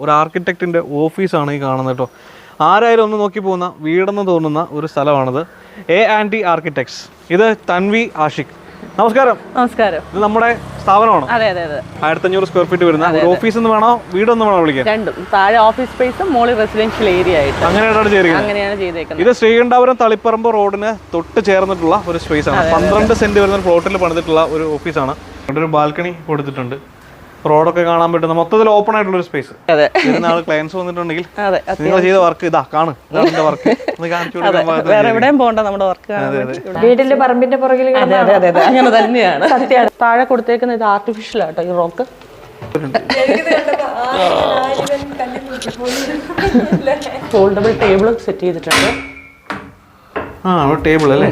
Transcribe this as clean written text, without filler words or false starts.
ഒരു ആർക്കിടെക്റ്റിൻ്റെ ഓഫീസാണ് ഈ കാണുന്നത് കേട്ടോ. ആരായാലും ഒന്ന് നോക്കി പോകുന്ന വീടെന്ന് തോന്നുന്ന ഒരു സ്ഥലമാണിത്. A&T architects. ഇത് തൻവി ആഷിഖ്. നമസ്കാരം. നമസ്കാരം. ഇത് നമ്മുടെ സ്ഥാപനമാണ്. അതെ അതെ അതെ. 1500 സ്ക്വയർ ഫീറ്റ് വരുന്ന ഒരു ഓഫീസ് എന്ന് വേണോ വീടൊന്നും വേണോ വിളിക്കാൻ? രണ്ടും. താഴെ ഓഫീസ് സ്പേസും മോളിൽ റെസിഡൻഷ്യൽ ഏരിയ ആയിട്ട് അങ്ങനെയാണ് ചെയ്തേക്കുന്നത്. ഇത് ശ്രീകണ്ഠാപുരം തളിപ്പറമ്പ് റോഡിന് തൊട്ട് ചേർന്നിട്ടുള്ള ഒരു സ്പേസ് ആണ്. 12 സെന്റ് വരുന്ന പ്ലോട്ടിൽ പണിതിട്ടുള്ള ഒരു ഓഫീസാണ്. ഇവിടെ ഒരു ബാൽക്കണി കൊടുത്തിട്ടുണ്ട്. റോഡൊക്കെ കാണാൻ പറ്റുന്ന മൊത്തത്തിൽ ഓപ്പൺ ആയിട്ടുള്ള ഒരു സ്പേസ്. നാളെ ക്ലയൻസ് വന്നിട്ടുണ്ടെങ്കിൽ നിങ്ങൾ ചെയ്ത വർക്ക് ഇതാ കാണും. വർക്ക് വേറെ എവിടെയും പോകണ്ട, നമ്മുടെ വർക്ക് വീട്ടില് പറമ്പിന്റെ പുറകിൽ അങ്ങനെ തന്നെയാണ്. സത്യമാണ്. താഴെ കൊടുത്തേക്കുന്ന ഇത് ആർട്ടിഫിഷ്യൽ ആട്ടോ ഈ റോക്ക്. ഫോൾഡബിൾ ടേബിൾ സെറ്റ് ചെയ്തിട്ടുണ്ട്. ടേബിൾ അല്ലേ?